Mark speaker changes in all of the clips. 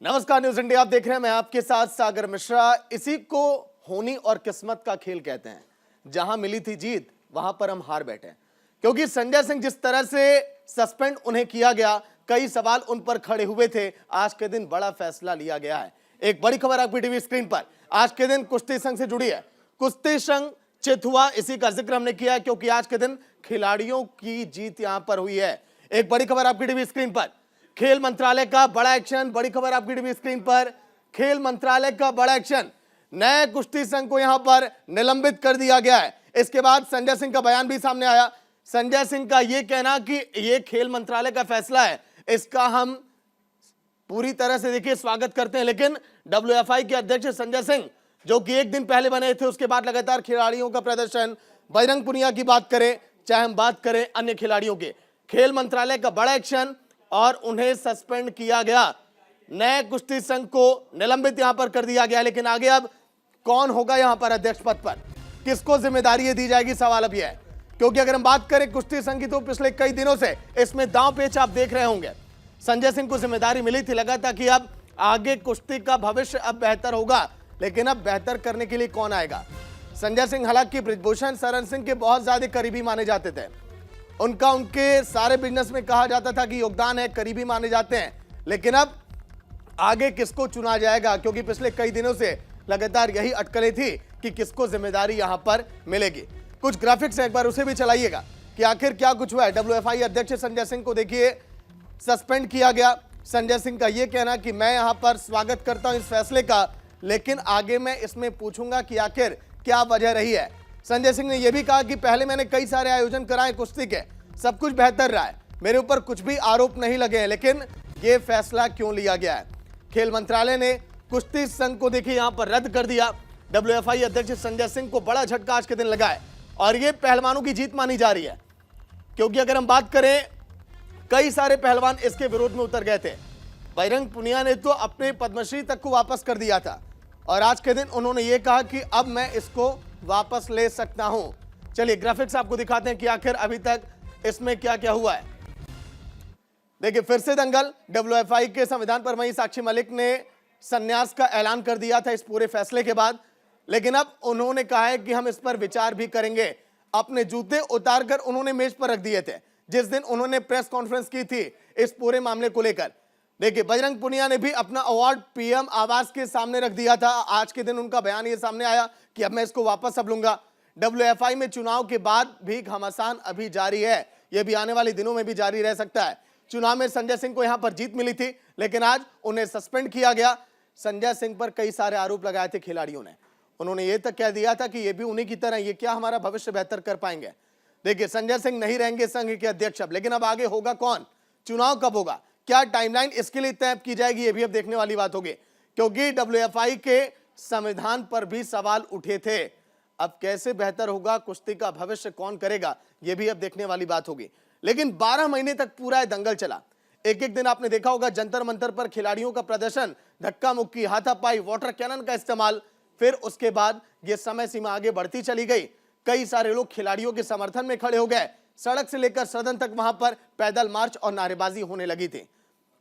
Speaker 1: नमस्कार, news India आप देख रहे हैं। मैं आपके साथ सागर मिश्रा। इसी को होनी और किस्मत का खेल कहते हैं। जहां मिली थी जीत वहां पर हम हार बैठे, क्योंकि संजय सिंह जिस तरह से सस्पेंड उन्हें किया गया, कई सवाल उन पर खड़े हुए थे। आज के दिन बड़ा फैसला लिया गया है। एक बड़ी खबर आपकी टीवी स्क्रीन पर आज के दिन कुश्ती संघ से जुड़ी है। कुश्ती संघ चित इसी का जिक्र हमने किया है, क्योंकि आज के दिन खिलाड़ियों की जीत यहां पर हुई है। एक बड़ी खबर आपकी टीवी स्क्रीन पर, खेल मंत्रालय का बड़ा एक्शन। बड़ी खबर आपकी टीवी स्क्रीन पर, खेल मंत्रालय का बड़ा एक्शन। नए कुश्ती संघ को यहां पर निलंबित कर दिया गया है। इसके बाद संजय सिंह का बयान भी सामने आया। संजय सिंह का यह कहना कि यह खेल मंत्रालय का फैसला है, इसका हम पूरी तरह से देखिए स्वागत करते हैं। लेकिन डब्ल्यूएफआई के अध्यक्ष संजय सिंह, जो कि एक दिन पहले बने थे, उसके बाद लगातार खिलाड़ियों का प्रदर्शन, बजरंग पुनिया की बात करें, चाहे हम बात करें अन्य खिलाड़ियों के, खेल मंत्रालय का बड़ा एक्शन और उन्हें सस्पेंड किया गया। नए कुश्ती संघ को निलंबित यहां पर कर दिया गया। लेकिन आगे अब कौन होगा यहां पर अध्यक्ष पद पर, किसको जिम्मेदारी दी जाएगी, सवाल अब यह है। क्योंकि अगर हम बात करें कुश्ती संघ की, तो पिछले कई दिनों से इसमें दांव पेच आप देख रहे होंगे। संजय सिंह को जिम्मेदारी मिली थी, लगा था कि अब आगे कुश्ती का भविष्य अब बेहतर होगा, लेकिन अब बेहतर करने के लिए कौन आएगा। संजय सिंह हालांकि बृजभूषण शरण सिंह के बहुत ज्यादा करीबी माने जाते थे। उनका उनके सारे बिजनेस में कहा जाता था कि योगदान है, करीबी माने जाते हैं। लेकिन अब आगे किसको चुना जाएगा, क्योंकि पिछले कई दिनों से लगातार यही अटकलें थी कि किसको जिम्मेदारी यहां पर मिलेगी। कुछ ग्राफिक्स एक बार उसे भी चलाइएगा कि आखिर क्या कुछ हुआ है। डब्ल्यूएफआई अध्यक्ष संजय सिंह को देखिए सस्पेंड किया गया। संजय सिंह का यह कहना कि मैं यहां पर स्वागत करता हूं इस फैसले का, लेकिन आगे मैं इसमें पूछूंगा कि आखिर क्या वजह रही है। संजय सिंह ने यह भी कहा कि पहले मैंने कई सारे आयोजन कराए कुश्ती के, सब कुछ बेहतर रहा है, मेरे ऊपर कुछ भी आरोप नहीं लगे हैं, लेकिन यह फैसला क्यों लिया गया है। खेल मंत्रालय ने कुश्ती संघ को देखिए यहां पर रद्द कर दिया। डब्ल्यूएफआई अध्यक्ष संजय सिंह को बड़ा झटका आज के दिन लगा है और यह पहलवानों की जीत मानी जा रही है, क्योंकि अगर हम बात करें, कई सारे पहलवान इसके विरोध में उतर गए थे। बजरंग पुनिया ने तो अपने पद्मश्री तक को वापस कर दिया था और आज के दिन उन्होंने यह कहा कि अब मैं इसको वापस ले सकता हूं। चलिए ग्राफिक्स आपको दिखाते हैं कि आखिर अभी तक इसमें क्या क्या हुआ है। देखिए फिर से दंगल। डब्ल्यूएफआई के संविधान पर वहीं साक्षी मलिक ने संन्यास का ऐलान कर दिया था इस पूरे फैसले के बाद, लेकिन अब उन्होंने कहा है कि हम इस पर विचार भी करेंगे। अपने जूते उतारकर उन्होंने मेज पर रख दिए थे जिस दिन उन्होंने प्रेस कॉन्फ्रेंस की थी इस पूरे मामले को लेकर। देखिए बजरंग पुनिया ने भी अपना अवार्ड पीएम आवास के सामने रख दिया था। आज के दिन उनका बयान ये सामने आया कि अब मैं इसको वापस अब लूंगा। डब्ल्यूएफआई में चुनाव के बाद भी घमासान अभी जारी है, यह भी आने वाले दिनों में भी जारी रह सकता है। चुनाव में संजय सिंह को यहां पर जीत मिली थी, लेकिन आज उन्हें सस्पेंड किया गया। संजय सिंह पर कई सारे आरोप लगाए थे खिलाड़ियों ने। उन्होंने यह तक कह दिया था कि यह भी उन्हीं की तरह, ये क्या हमारा भविष्य बेहतर कर पाएंगे। देखिए संजय सिंह नहीं रहेंगे संघ के अध्यक्ष अब, लेकिन अब आगे होगा कौन, चुनाव कब होगा, क्या टाइमलाइन इसके लिए तय की जाएगी, यह भी अब देखने वाली बात होगी। क्योंकि डब्ल्यूएफआई के संविधान पर भी सवाल उठे थे। अब कैसे बेहतर होगा, कुश्ती का भविष्य कौन करेगा, यह भी अब देखने वाली बात होगी। लेकिन 12 महीने तक पूरा दंगल चला। एक एक दिन आपने देखा होगा जंतर मंतर पर खिलाड़ियों का प्रदर्शन, धक्का मुक्की, हाथापाई, वाटर कैनन का इस्तेमाल। फिर उसके बाद यह समय सीमा आगे बढ़ती चली गई। कई सारे लोग खिलाड़ियों के समर्थन में खड़े हो गए। सड़क से लेकर सदन तक वहां पर पैदल मार्च और नारेबाजी होने लगी थी।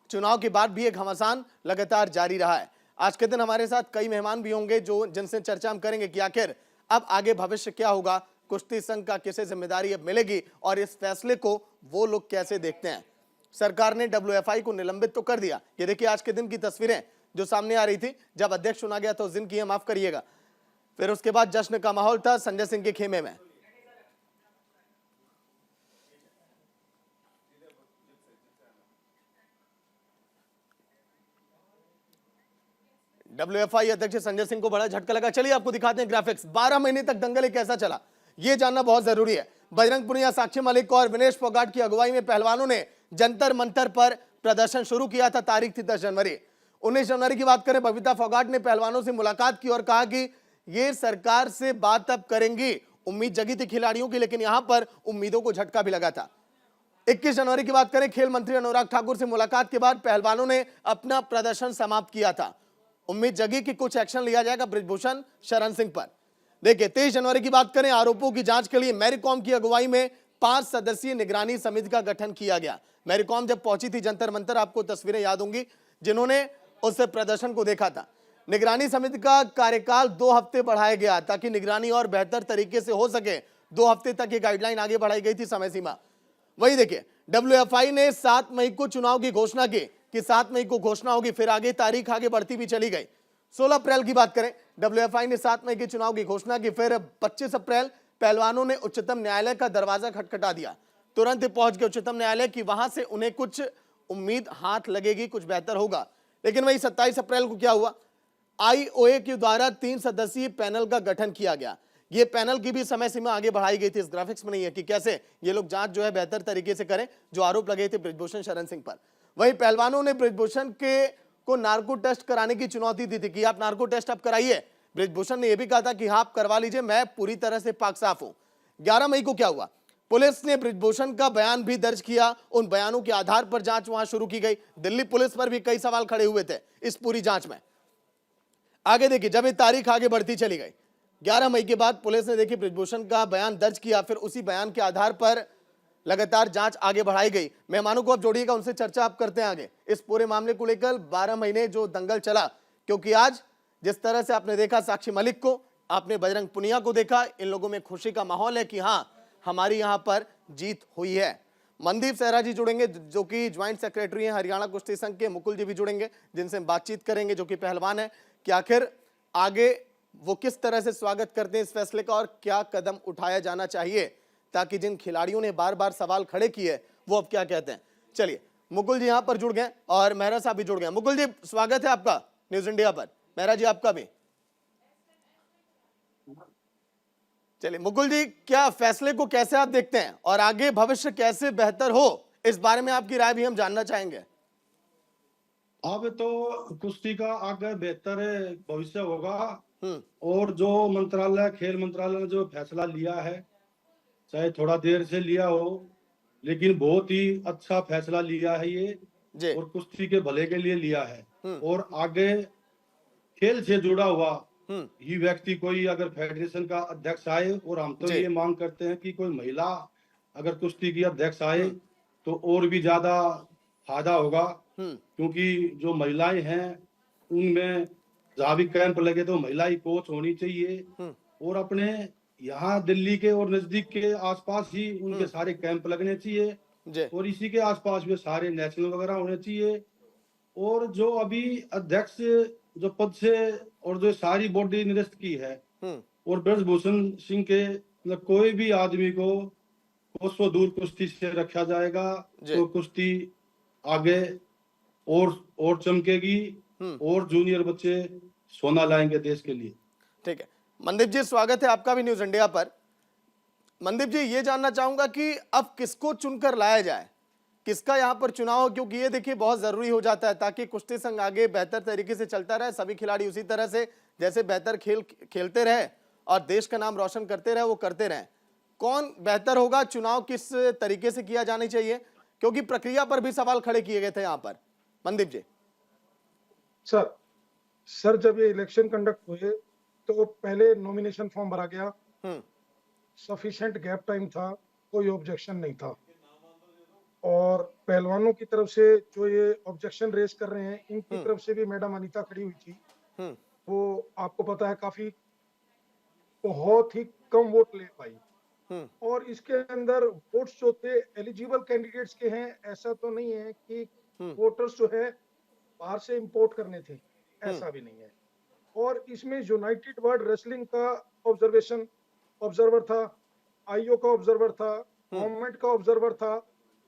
Speaker 1: चुनाव के बाद भी एक घमासान लगातार जारी रहा है। आज के दिन हमारे साथ कई मेहमान भी होंगे जिनसे चर्चा हम करेंगे कि आखिर अब आगे भविष्य क्या होगा, कुश्ती संघ का किसे जिम्मेदारी अब मिलेगी और इस फैसले को वो लोग कैसे देखते हैं। सरकार ने डब्ल्यूएफआई को निलंबित तो कर दिया। ये देखिए आज के दिन की तस्वीरें जो सामने आ रही थी जब अध्यक्ष चुना गया था उस दिन की, माफ करिएगा। फिर उसके बाद जश्न का माहौल था संजय सिंह के खेमे में। डब्ल्यूएफआई अध्यक्ष संजय सिंह को बड़ा झटका लगा। चलिए आपको दिखाते हैं ग्राफिक्स। 12 महीने तक दंगल कैसा चला, यह जानना बहुत जरूरी है। बजरंग पुनिया, साक्षी मलिक और विनेश फोगाट की अगुवाई में पहलवानों ने जंतर मंतर पर प्रदर्शन शुरू किया था। तारीख थी 10 जनवरी। 19 जनवरी की बात करें, बबीता फोगाट ने पहलवानों से मुलाकात की और कहा कि ये सरकार से बात अब करेंगी। उम्मीद जगी थी खिलाड़ियों की, लेकिन यहां पर उम्मीदों को झटका भी लगा था। 21 जनवरी की बात करें, खेल मंत्री अनुराग ठाकुर से मुलाकात के बाद पहलवानों ने अपना प्रदर्शन समाप्त किया था। उम्मीद जगी कि कुछ एक्शन लिया जाएगा बृजभूषण शरण सिंह पर। देखिए 23 जनवरी की बात करें, आरोपों की जांच के लिए मैरी कॉम की अगुवाई में 5 सदस्यीय निगरानी समिति का गठन किया गया। मैरी कॉम जब पहुंची थी जंतर मंतर, आपको तस्वीरें याद होंगी, जिन्होंने उस प्रदर्शन को देखा था। निगरानी समिति का कार्यकाल 2 हफ्ते बढ़ाया गया ताकि निगरानी और बेहतर तरीके से हो सके। 2 हफ्ते तक ये गाइडलाइन आगे बढ़ाई गई थी, समय सीमा। वही देखिए, डब्ल्यूएफआई ने 7 मई को चुनाव की घोषणा की कि 7 मई को घोषणा होगी, फिर आगे तारीख आगे बढ़ती भी चली गई। 16 अप्रैल की बात करें, डब्ल्यूएफआई ने 7 मई के चुनाव की घोषणा की, फिर 25 अप्रैल पहलवानों ने उच्चतम न्यायालय का दरवाजा खटखटा दिया। तुरंत पहुंच गए उच्चतम न्यायालय की, वहां से उन्हें कुछ उम्मीद हाथ लगेगी, कुछ बेहतर होगा। लेकिन वही 27 अप्रैल को क्या हुआ, आईओए के द्वारा 3 सदस्यीय पैनल का गठन किया गया। ये पैनल की भी समय सीमा आगे बढ़ाई गई थी। इस ग्राफिक्स में नहीं है कि कैसे ये लोग जांच जो है बेहतर तरीके से करें, जो आरोप लगे थे बृजभूषण शरण सिंह पर। वही पहलवानों ने बृजभूषण के को नार्को टेस्ट कराने की चुनौती दी थी कि आप नार्को टेस्ट आप कराइए। बृजभूषण ने यह भी कहा था कि हाँ आप करवा लीजिए, मैं पूरी तरह से पाक साफ हूं। 11 मई को क्या हुआ, पुलिस ने बृजभूषण का बयान भी दर्ज किया। उन बयानों के आधार पर जांच वहां शुरू की गई। दिल्ली पुलिस पर भी कई सवाल खड़े हुए थे इस पूरी जांच में। आगे देखिए, जब ये तारीख आगे बढ़ती चली गई, 11 मई के बाद पुलिस ने देखिए बृजभूषण का बयान दर्ज किया, फिर उसी बयान के आधार पर लगातार जांच आगे बढ़ाई गई। मेहमानों को आप जोड़िएगा, उनसे चर्चा आप करते हैं आगे इस पूरे मामले को लेकर। 12 महीने जो दंगल चला, क्योंकि आज जिस तरह से आपने देखा साक्षी मलिक को, आपने बजरंग पुनिया को देखा, इन लोगों में खुशी का माहौल है कि हाँ हमारी यहां पर जीत हुई है। मनदीप सहरा जी जुड़ेंगे जो कि ज्वाइंट सेक्रेटरी हैं हरियाणा कुश्ती संघ के। मुकुल जी भी जुड़ेंगे जिनसे हम बातचीत करेंगे, जो कि पहलवान है, कि आखिर आगे वो किस तरह से स्वागत करते हैं इस फैसले का और क्या कदम उठाया जाना चाहिए, ताकि जिन खिलाड़ियों ने बार बार सवाल खड़े किए वो अब क्या कहते हैं। चलिए, मुकुल जी यहां पर जुड़ गए और मेहरा साहब भी जुड़ गए। मुकुल जी स्वागत है आपका न्यूज इंडिया पर, मेहरा जी आपका भी। चलिए मुकुल जी, क्या फैसले को कैसे आप देखते हैं और आगे भविष्य कैसे बेहतर हो, इस बारे में आपकी राय भी हम जानना चाहेंगे।
Speaker 2: अब तो कुश्ती का आगे बेहतर भविष्य होगा।
Speaker 1: हम्म,
Speaker 2: और जो मंत्रालय, खेल मंत्रालय ने जो फैसला लिया है, चाहे थोड़ा देर से लिया हो, लेकिन बहुत ही अच्छा फैसला लिया है ये,
Speaker 1: जी,
Speaker 2: और कुश्ती के भले के लिए लिया है।
Speaker 1: हम्म,
Speaker 2: और आगे खेल से जुड़ा हुआ
Speaker 1: हम्म,
Speaker 2: ही व्यक्ति कोई अगर फेडरेशन का अध्यक्ष आए, और हम तो
Speaker 1: जी,
Speaker 2: ये मांग करते हैं कि कोई महिला अगर कुश्ती की अध्यक्ष आए
Speaker 1: हम्म,
Speaker 2: तो और भी ज्यादा फायदा होगा।
Speaker 1: हम्म,
Speaker 2: क्योंकि जो महिलाएं हैं उनमें जहाँ भी कैंप लगे तो महिला ही कोच होनी चाहिए।
Speaker 1: हम्म,
Speaker 2: और अपने यहाँ दिल्ली के और नजदीक के आसपास ही उनके सारे कैंप लगने चाहिए,
Speaker 1: जी,
Speaker 2: और इसी के आसपास में सारे नेशनल वगैरह होने चाहिए। और जो अभी अध्यक्ष जो पद से और जो सारी बॉडी निरस्त की है,
Speaker 1: हम्म,
Speaker 2: और ब्रजभूषण सिंह के मतलब कोई भी आदमी को कोसों दूर कुश्ती से रखा जाएगा
Speaker 1: जी,
Speaker 2: तो कुश्ती आगे और चमकेगी,
Speaker 1: हम्म,
Speaker 2: और जूनियर बच्चे सोना लाएंगे देश के लिए।
Speaker 1: ठीक है। मनदीप जी स्वागत है आपका भी न्यूज इंडिया पर। मनदीप जी, ये जानना चाहूंगा कि अब किसको चुनकर लाया जाए, किसका यहाँ पर चुनाव हो, क्योंकि ये देखिए बहुत जरूरी हो जाता है ताकि कुश्ती संघ आगे बेहतर तरीके से चलता रहे, सभी खिलाड़ी उसी तरह से जैसे बेहतर खेल खेलते रहे और देश का नाम रोशन करते रहे वो करते रहे। कौन बेहतर होगा, चुनाव किस तरीके से किया जाना चाहिए, क्योंकि प्रक्रिया पर भी सवाल खड़े किए गए थे यहाँ पर। मनदीप जी।
Speaker 3: सर सर जब ये इलेक्शन कंडक्ट हुए तो पहले नॉमिनेशन फॉर्म भरा गया,
Speaker 1: हम्म,
Speaker 3: सफिशिएंट गैप टाइम था, कोई ऑब्जेक्शन नहीं था। और पहलवानों की तरफ से जो ये ऑब्जेक्शन रेज कर रहे हैं, इनकी तरफ से भी मैडम अनीता खड़ी हुई थी।
Speaker 1: हम्म,
Speaker 3: वो आपको पता है काफी बहुत ही कम वोट ले पाई।
Speaker 1: हम्म,
Speaker 3: और इसके अंदर वोट्स जो थे एलिजिबल कैंडिडेट्स के हैं, ऐसा तो नहीं है कि
Speaker 1: हम्म,
Speaker 3: वोटर्स जो है बाहर से इंपोर्ट करने थे,
Speaker 1: हम्म,
Speaker 3: ऐसा भी नहीं है। और इसमें यूनाइटेड वर्ल्ड रेसलिंग का ऑब्जर्वर था, आईओ का ऑब्जर्वर था, गवर्नमेंट का ऑब्जर्वर था।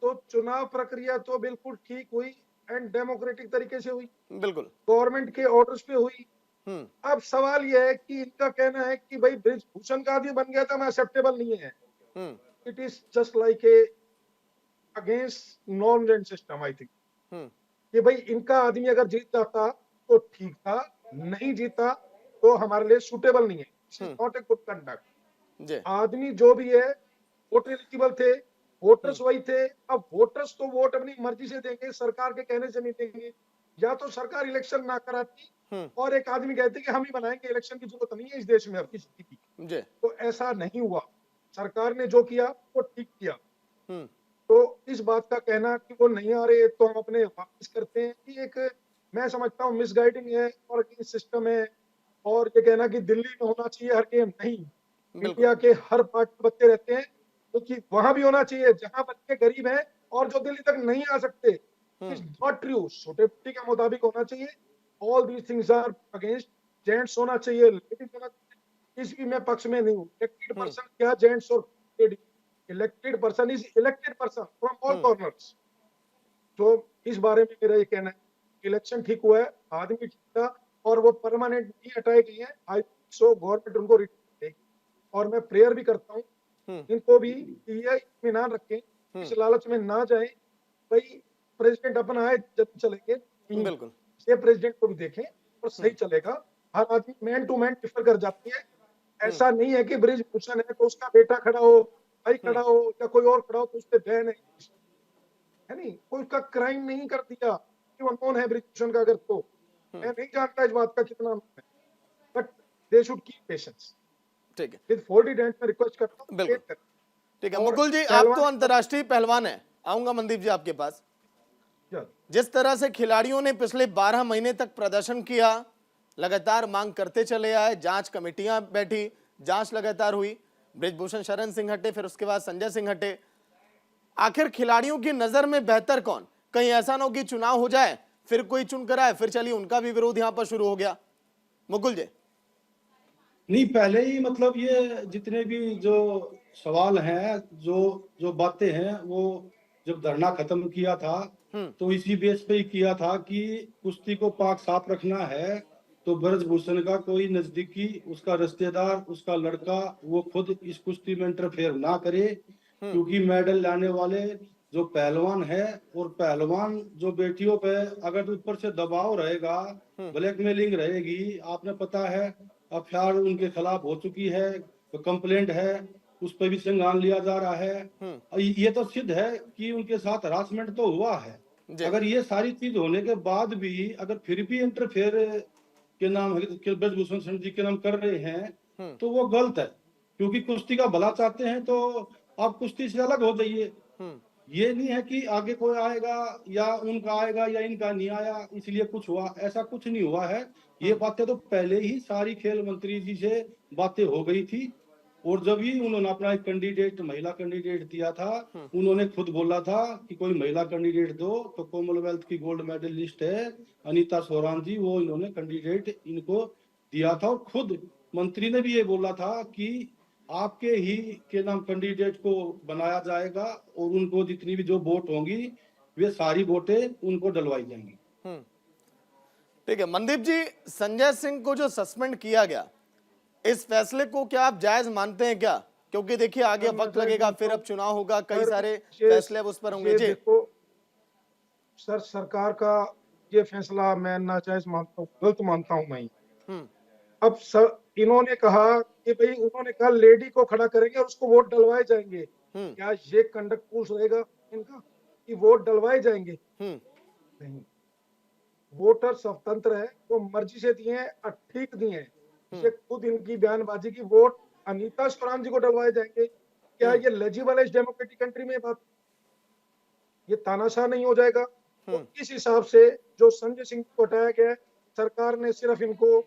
Speaker 3: तो चुनाव प्रक्रिया तो बिल्कुल ठीक हुई एंड डेमोक्रेटिक तरीके से हुई,
Speaker 1: बिल्कुल,
Speaker 3: गवर्नमेंट के ऑर्डर्स पे हुई।
Speaker 1: हम्म,
Speaker 3: अब सवाल यह है कि इनका कहना है कि भाई ब्रिजभूषण का आदमी बन गया था, मैं एक्सेप्टेबल नहीं है।
Speaker 1: Hmm,
Speaker 3: it is just like a against non and system, I think.
Speaker 1: Hmm,
Speaker 3: कि भाई इनका आदमी अगर जीत जाता तो ठीक था, नहीं जीता तो हमारे लिए सुटेबल नहीं है। This is not a good conduct.
Speaker 1: जी,
Speaker 3: आदमी जो भी है वोटर एलिजिबल थे,
Speaker 1: हम्म,
Speaker 3: वोटर्स वही थे। अब वोटर्स तो वोट अपनी मर्जी से देंगे, सरकार के कहने से नहीं देंगे। या तो सरकार इलेक्शन ना कराती
Speaker 1: हम्म,
Speaker 3: और एक आदमी कहते कि हम ही बनाएंगे, इलेक्शन की जरूरत नहीं है इस देश में अब किसी की।
Speaker 1: जी,
Speaker 3: तो ऐसा नहीं हुआ। सरकार ने जो किया वो ठीक किया।
Speaker 1: हम्म,
Speaker 3: तो इस बात का कहना कि वो नहीं आ रहे तो हम अपने वापस करते हैं, कि एक मैं समझता हूँ मिसगाइडिंग है और सिस्टम है। और ये कहना कि दिल्ली में होना चाहिए हर गेम, नहीं,
Speaker 1: बिल्कुल।
Speaker 3: इंडिया के हर पार्ट में बच्चे रहते हैं, क्योंकि वहां भी होना चाहिए जहां बच्चे गरीब हैं और जो दिल्ली तक नहीं आ सकते। इज नॉट ट्रू, सुटेबिलिटी के मुताबिक होना चाहिए। All these things are against. Gents होना चाहिए, लेडीज होना चाहिए, इस भी मैं पक्ष में नहीं हूँ। इलेक्टेड पर्सन क्या जेंट्स और ladies, elected person is elected person from all corners. तो इस बारे में मेरा ये कहना है, इलेक्शन ठीक हुआ है, आदमी ठीक था, और वो परमानेंट नहीं हटाए गए हैं। आई सो गवर्नमेंट उनको रिटर्न देगी। और मैं प्रेयर भी करता हूँ इनको भी कि ये इत्मीनान रखें, इस लालच में ना जाए। भाई प्रेसिडेंट अपना है, जब चलेंगे नहीं,
Speaker 1: बिल्कुल।
Speaker 3: ये प्रेसिडेंट को भी देखें और सही चलेगा। हर आदमी मैन टू मैन डिफर कर जाती है। ऐसा नहीं है कि ब्रिजभूषण है तो उसका बेटा खड़ा हो, भाई खड़ा हो, या कोई और खड़ा हो तो उस पर बैन है नहीं, कोई उसका क्राइम नहीं कर दिया कि वो अननोन है ब्रिजभूषण का। अगर तो मैं नहीं जानता इस बात का कितना है, but they should keep patience.
Speaker 1: ठीक है,
Speaker 3: विद 40 डेंट में रिक्वेस्ट करता हूँ,
Speaker 1: बिल्कुल।
Speaker 3: wait करें।
Speaker 1: ठीक है
Speaker 3: और
Speaker 1: मुकुल जी, आप
Speaker 3: पहलवान
Speaker 1: तो अंतर्राष्ट्रीय पहलवान हैं, आऊंगा मनदीप जी आपके पास।
Speaker 3: चल,
Speaker 1: जिस तरह से खिलाड़ियों ने पिछले 12 महीने तक प्रदर्शन किया, लगातार मांग करते चले आए, जांच कमेटियां बैठी, जांच लगातार हुई, ब्रिजभूषण शरण सिंह हटे, फिर उसके बाद संजय सिंह हटे, आखिर खिलाड़ियों की नजर में बेहतर कौन? कहीं ऐसा ना हो कि चुनाव हो जाए, फिर कोई चुनकर आए, फिर चलिए उनका भी विरोध यहां पर शुरू हो गया। मुकुल जी।
Speaker 2: नहीं, पहले ही मतलब ये जितने भी जो सवाल हैं, जो जो बातें हैं, वो जब धरना खत्म किया था तो इसी बेस पे ही किया था कि कुश्ती को पाक साफ रखना है, तो ब्रजभूषण का कोई नजदीकी, उसका रिश्तेदार, उसका लड़का, वो खुद इस कुश्ती में इंटरफेयर ना करे, क्योंकि मेडल लाने वाले जो पहलवान है, और पहलवान जो बेटियों पे अगर ऊपर से दबाव रहेगा, ब्लैकमेलिंग रहेगी, आपने पता है एफआईआर उनके खिलाफ हो चुकी है, तो कंप्लेंट है, उस पर भी संज्ञान लिया जा रहा है। ये तो सिद्ध है कि उनके साथ हरासमेंट तो हुआ है। अगर ये सारी चीज होने के बाद भी अगर फिर भी इंटरफेयर के नाम ब्रजभूषण सिंह जी के नाम कर रहे हैं, तो वो गलत है, क्योंकि कुश्ती का भला चाहते हैं तो आप कुश्ती से अलग हो जाइए। ये नहीं है कि आगे कोई आएगा या उनका आएगा या इनका नहीं आया इसलिए कुछ हुआ, ऐसा कुछ नहीं हुआ है। ये बातें तो पहले ही सारी खेल मंत्री जी से बातें हो गई थी, और जब ही उन्होंने अपना एक कैंडिडेट, महिला कैंडिडेट दिया था, उन्होंने खुद बोला था कि कोई महिला कैंडिडेट दो, तो कॉमनवेल्थ की गोल्ड मेडलिस्ट है अनीता सोरान जी, वो इन्होंने कैंडिडेट इनको दिया था। और खुद मंत्री ने भी ये बोला था कि आपके ही के नाम कैंडिडेट को बनाया जाएगा, और उनको जितनी भी जो वोट होंगी वे सारी वोटें उनको डलवाई जाएंगी।
Speaker 1: ठीक है मनदीप जी, संजय सिंह को जो सस्पेंड किया गया, इस फैसले को क्या आप जायज मानते हैं क्या? क्योंकि देखिए आगे वक्त लगेगा, फिर अब चुनाव होगा, कई सारे फैसले अब उस पर होंगे। जी
Speaker 3: देखो सर, सरकार का ये फैसला मैं नाजायज मानता हूँ, गलत मानता हूँ मैं। अब सर इन्होंने कहा कि भाई, उन्होंने कहा लेडी को खड़ा करेंगे और उसको वोट डलवाए जाएंगे। क्या ये कंडक्ट पूछ रहेगा इनका कि वोट डलवाए जाएंगे? नहीं, वोटर स्वतंत्र है, वो मर्जी से दिए हैं, ठीक दिए हैं। ये खुद इनकी बयानबाजी की वोट अनीता स्वराम जी को डलवाए जाएंगे। क्या ये लेजिबल है इस डेमोक्रेटिक कंट्री में? बात, ये तानाशाह नहीं हो जाएगा? तो इस हिसाब से जो संजय सिंह को हटाया गया है, सरकार ने सिर्फ इनको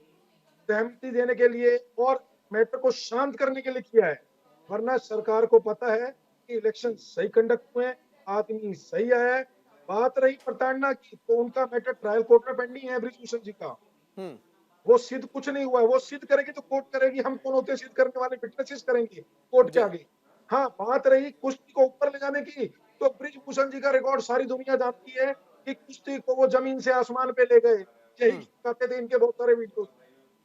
Speaker 3: सहमति देने के लिए और मैटर को शांत करने के लिए किया है, वरना सरकार को पता है कि इलेक्शन सही कंडक्ट हुए, आदमी सही आया है। बात रही प्रताड़ना की, तो उनका मैटर ट्रायल कोर्ट में पेंडिंग है ब्रिजभूषण जी का। वो सिद्ध कुछ नहीं हुआ है, वो सिद्ध करेगी तो कोर्ट करेगी, हम कौन होते सिद्ध करने वाले? विटनेसेस करेंगे कोर्ट के आगे। हाँ, बात रही कुश्ती को ऊपर ले जाने की, तो ब्रिजभूषण जी का रिकॉर्ड सारी दुनिया जानती है कि कुश्ती को वो जमीन से आसमान पे ले गए, यही कहते थे इनके बहुत सारे वीडियो।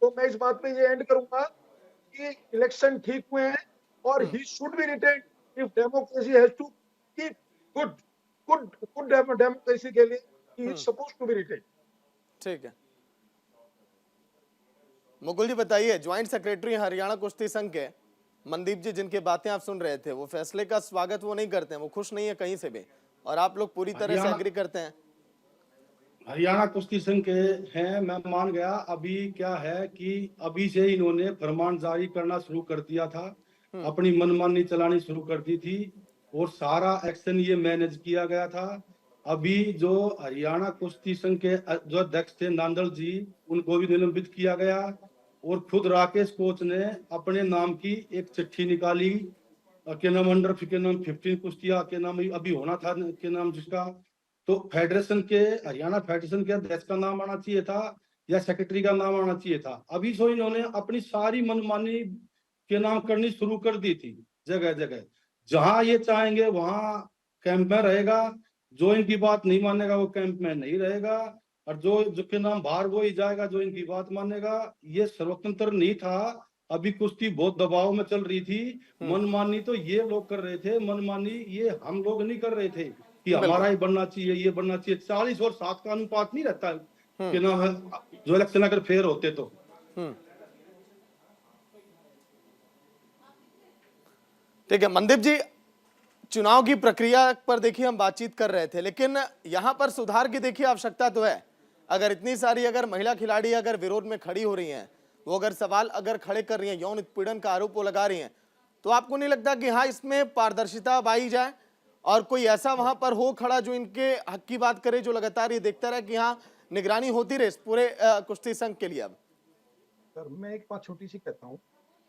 Speaker 3: तो मैं इस बात पे ये एंड करूंगा कि इलेक्शन ठीक हुए हैं, और he should be retain if democracy has to keep good good good democracy के लिए he is supposed to be retain.
Speaker 1: ठीक है मुकुल जी, बताइए, ज्वाइंट सेक्रेटरी हरियाणा कुश्ती संघ के मनदीप जी, जिनकी बातें आप सुन रहे थे, वो फैसले का स्वागत वो नहीं करते हैं, वो खुश नहीं है कहीं से भी, और आप लोग पूरी तरह से एग्री करते हैं।
Speaker 2: हरियाणा कुश्ती संघ के हैं, मैं मान गया। अभी क्या है कि अभी से इन्होंने फरमान जारी करना शुरू कर दिया था, अपनी मनमानी चलानी शुरू कर दी थी, और सारा एक्शन ये मैनेज किया गया था। अभी जो हरियाणा कुश्ती संघ के जो अध्यक्ष थे नांदल जी, उनको भी निलंबित किया गया और खुद राकेश कोच ने अपने नाम की एक चिट्ठी निकाली के नाम अंडर के नाम 15 कुश्तिया के नाम अभी होना था के नाम जिसका, तो फेडरेशन के हरियाणा फेडरेशन के अध्यक्ष का नाम आना चाहिए था या सेक्रेटरी का नाम आना चाहिए था। अभी सो इन्होंने अपनी सारी मनमानी के नाम करनी शुरू कर दी थी जगह जगह। जहां ये चाहेंगे वहां कैंप में रहेगा, जो इनकी बात नहीं मानेगा वो कैंप में नहीं रहेगा, और जो के नाम बाहर वो ही जाएगा जो इनकी बात मानेगा। ये स्वतंत्र नहीं था। अभी कुश्ती बहुत दबाव में चल रही थी। मनमानी तो ये लोग कर रहे थे, मनमानी ये हम लोग नहीं कर रहे थे कि हमारा ही बनना चाहिए, ये बनना चाहिए। 40 और 7 का अनुपात नहीं रहता कि नाम है जो इलेक्शन अगर फेयर होते तो।
Speaker 1: ठीक है मनदीप जी, चुनाव की प्रक्रिया पर देखिए हम बातचीत कर रहे थे, लेकिन यहां पर सुधार की देखिए आवश्यकता तो है। अगर इतनी सारी अगर महिला खिलाड़ी अगर विरोध में खड़ी हो रही हैं, वो अगर सवाल अगर खड़े कर रही हैं, यौन उत्पीड़न का आरोप वो लगा रही हैं, तो आपको नहीं लगता कि हाँ इसमें पारदर्शिता आई जाए और कोई ऐसा वहां पर हो खड़ा जो इनके हक की बात करे, जो लगातार ये देखता रहे कि हाँ निगरानी होती रहे इस पूरे कुश्ती संघ के लिए। अब
Speaker 3: सर मैं एक बात छोटी सी कहता हूँ,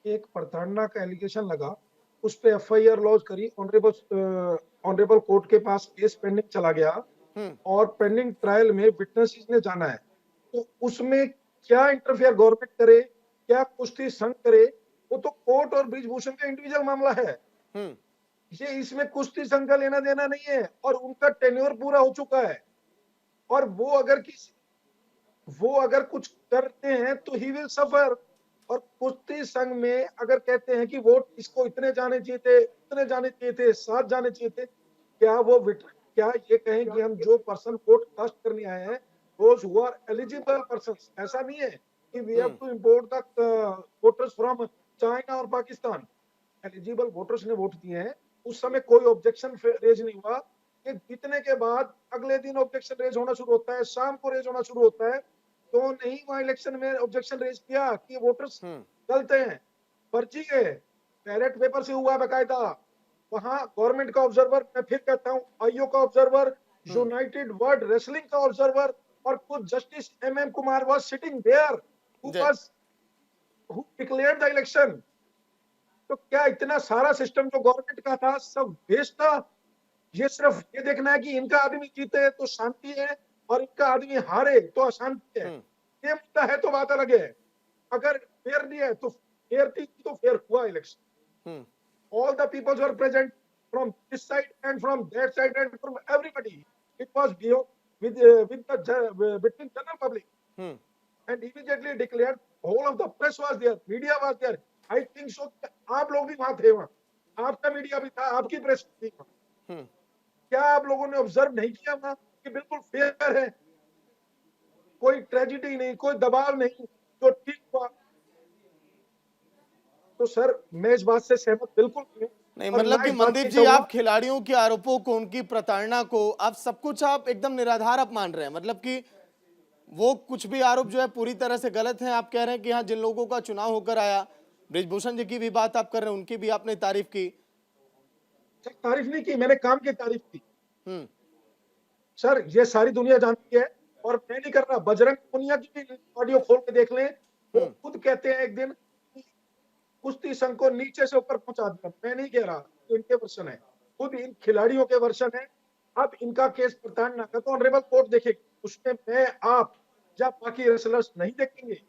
Speaker 3: एक प्रताड़ना का एलिगेशन लगा, उस पे एफआईआर लॉन्च करी, ऑनरेबल कोर्ट के पास केस पेंडिंग चला गया और पेंडिंग ट्रायल में विटनेसेस ने जाना है, तो उसमें क्या इंटरफेयर गवर्नमेंट करे, क्या कुश्ती संघ करे, वो तो कोर्ट और ब्रिजभूषण का इंडिविजुअल मामला है। ये इसमें कुश्ती संघ का लेना देना नहीं है और उनका टेन्योर पूरा हो चुका है। और वो अगर कुछ करते हैं तो ही विल सफर। और कुश्ती संघ में अगर कहते हैं कि वोट इसको इतने जाने चाहिए थे, इतने जाने चाहिए थे, 7 जाने चाहिए थे, क्या ये कहें कि हम जो पर्सन वोट कास्ट करने आए हैं those who are eligible persons, ऐसा नहीं है कि we have to import the voters from China और पाकिस्तान। एलिजिबल वोटर्स ने वोट दिए हैं, उस समय कोई ऑब्जेक्शन रेज नहीं हुआ। कि जीतने के बाद अगले दिन ऑब्जेक्शन रेज होना शुरू होता है, शाम को रेज होना शुरू होता है, तो नहीं वहां इलेक्शन में ऑब्जेक्शन रेज किया कि वोटर्स गलत हैं, फर्जी है, बैलेट पेपर से हुआ बकायदा। वहां गवर्नमेंट का ऑब्जर्वर, मैं फिर कहता हूं आईओ का ऑब्जर्वर, यूनाइटेड वर्ल्ड रेसलिंग का ऑब्जर्वर और खुद justice MM Kumar was sitting there who declared the election. तो क्या इतना सारा सिस्टम जो गवर्नमेंट का था सब वेस्ट था? ये सिर्फ ये देखना है कि इनका आदमी जीते तो शांति है और इनका आदमी हारे तो अशांति है। ये मुद्दा है तो बात अलग है। अगर फेयर नहीं है तो फेयर थी तो फेयर हुआ election. All the people were present from this side and from that side and from everybody. It was with the between general public, and immediately declared. Whole of the press was there, media was there. I think so. आप लोग भी वहां थे, वहां आपका media भी था, आपकी प्रेस थी वहां। क्या आप लोगों ने ऑब्जर्व नहीं किया वहां कि बिल्कुल फेयर है, कोई ट्रेजिडी नहीं, कोई दबाव नहीं, जो ठीक हुआ? तो सर मैं इस बात से सहमत बिल्कुल
Speaker 1: नहीं, मतलब कि मनदीप जी आप खिलाड़ियों के आरोपों को, उनकी प्रताड़ना को, आप सब कुछ आप एकदम निराधार आप मान रहे हैं। मतलब कि वो कुछ भी आरोप जो है पूरी तरह से गलत है। आप कह रहे हैं कि हाँ जिन लोगों का चुनाव होकर आया, ब्रिजभूषण जी की भी बात आप कर रहे हैं, उनकी भी आपने तारीफ की।
Speaker 3: तारीफ नहीं की, मैंने काम की तारीफ की। सर ये सारी दुनिया जानती है और मैं नहीं कर रहा। बजरंग पुनिया की भी ऑडियो खोल के देख लें, वो खुद कहते हैं एक दिन कुश्ती संघ को नीचे से ऊपर पहुंचा दिया। मैं नहीं कह रहा, इनके वर्षन है, खुद इन खिलाड़ियों के वर्षन है। अब इनका केस प्रताड़ना का तो ऑनरेबल कोर्ट देखेगी, उसमें मैं आप या बाकी रेसलर्स नहीं देखेंगे।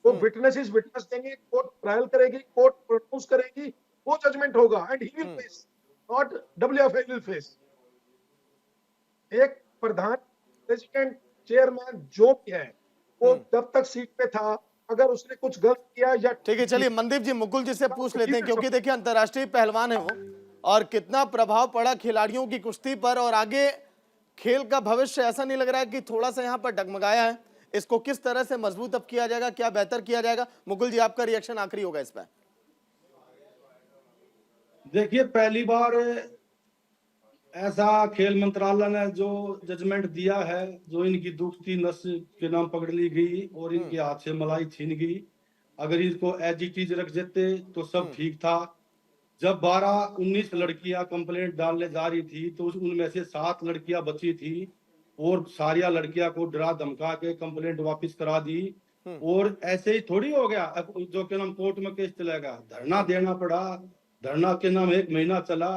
Speaker 3: वो विटनेसेस विटनेस देंगे, कोर्ट ट्रायल करेगी, कोर्ट प्रोड्यूस करेगी, वो जजमेंट होगा and he will face, not WFA will face. एक प्रधान, प्रेसिडेंट, चेयरमैन जो भी है वो जब तक सीट पे था, अगर उसने कुछ गलत किया या
Speaker 1: ठीक है, चलिए मनदीप जी मुकुल जी से पूछ लेते हैं, क्योंकि देखिए अंतर्राष्ट्रीय पहलवान है वो, और कितना प्रभाव पड़ा खिलाड़ियों की कुश्ती पर, और आगे खेल का भविष्य ऐसा नहीं लग रहा है कि थोड़ा सा यहाँ पर डगमगाया है। इसको किस तरह से मजबूत अब किया जाएगा, क्या बेहतर किया जाएगा? मुकुल जी आपका रिएक्शन आखिरी होगा इस पर।
Speaker 2: देखिए पहली बार ऐसा खेल मंत्रालय ने जो जजमेंट दिया है, जो इनकी दुखती नस के नाम पकड़ ली गई और इनके हाथ से मलाई छीन गई। अगर इसको एज इट इज रख देते तो सब ठीक था। जब 12-19 लड़कियां कंप्लेंट डालने जा रही थी तो उनमें से 7 लड़कियां बची थी और सारिया लड़कियां को डरा धमका के कंप्लेंट वापस करा दी। और ऐसे ही थोड़ी हो गया, अब जो के नाम कोर्ट में केस चलेगा, धरना देना पड़ा। धरना के नाम 1 महीना चला,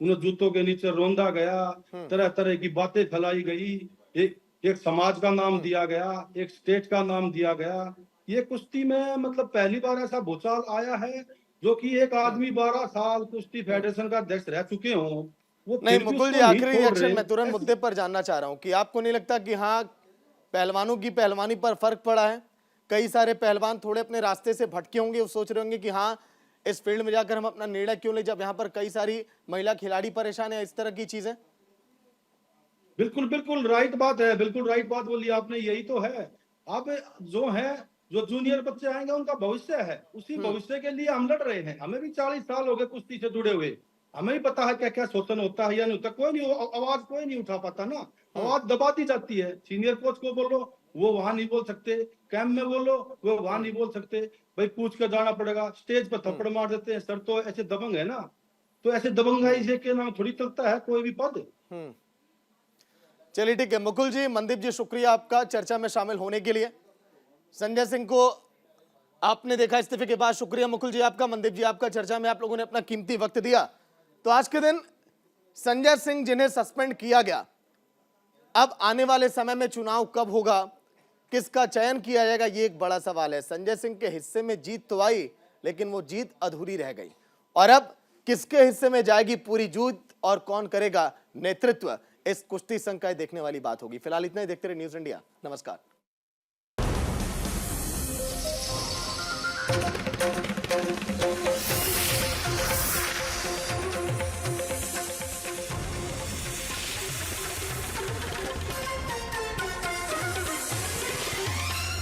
Speaker 2: उन्हें जूतों के नीचे रोंदा गया, तरह तरह की बातें फैलाई गई, एक समाज का नाम दिया गया, एक स्टेट का नाम दिया गया। ये कुश्ती में मतलब पहली बार ऐसा भूचाल आया है जो कि एक आदमी 12 साल कुश्ती फेडरेशन का अध्यक्ष रह चुके हों, वो
Speaker 1: नहीं
Speaker 2: फिर भी
Speaker 1: मुकुल जी,
Speaker 2: उसको नहीं
Speaker 1: आखिरी
Speaker 2: छोड़
Speaker 1: रिएक्शन
Speaker 2: रहे।
Speaker 1: मैं तुरंत मुद्दे पर जानना चाह रहा हूं कि आपको नहीं लगता कि हाँ, पहलवानों की पहलवानी पर फर्क पड़ा है? कई सारे पहलवान थोड़े अपने रास्ते से भटके होंगे, वो सोच रहे होंगे कि हाँ, इस फील्ड में जाकर हम अपना निर्णय क्यों ले, जब यहाँ पर कई सारी महिला खिलाड़ी परेशान है, इस तरह की चीजें।
Speaker 2: बिल्कुल बिल्कुल राइट बात है, बिल्कुल राइट बात बोली आपने, यही तो है। अब जो है, जो जूनियर बच्चे आएंगे उनका भविष्य है, उसी भविष्य के लिए हम लड़ रहे हैं। हमें भी 40 साल हो गए कुश्ती से जुड़े हुए, हमें भी पता है क्या क्या शोषण होता है या नहीं होता। कोई नहीं आवाज कोई नहीं उठा पाता ना, आवाज दबा दी जाती है। सीनियर कोच को बोलो वो वहां नहीं बोल सकते, कैंप में बोलो वो वहां नहीं बोल सकते, भाई पूछ कर जाना पड़ेगा, स्टेज पर थप्पड़ मार देते हैं। सर तो ऐसे दबंग है ना, तो ऐसे दबंगाई से के नाम थोड़ी चलता है कोई भी पद।
Speaker 1: चलिए ठीक है मुकुल जी, मनदीप जी, शुक्रिया आपका चर्चा में शामिल होने के लिए। संजय सिंह को आपने देखा इस्तीफे के बाद, शुक्रिया मुकुल जी आपका, मनदीप जी आपका, चर्चा में आप लोगों ने अपना कीमती वक्त दिया। तो आज के दिन संजय सिंह जिन्हें सस्पेंड किया गया, अब आने वाले समय में चुनाव कब होगा, किसका चयन किया जाएगा, ये एक बड़ा सवाल है। संजय सिंह के हिस्से में जीत तो आई, लेकिन वो जीत अधूरी रह गई, और अब किसके हिस्से में जाएगी पूरी जीत और कौन करेगा नेतृत्व, इस कुश्ती संघ का देखने वाली बात होगी। फिलहाल इतना ही, देखते रहे न्यूज़ इंडिया। नमस्कार।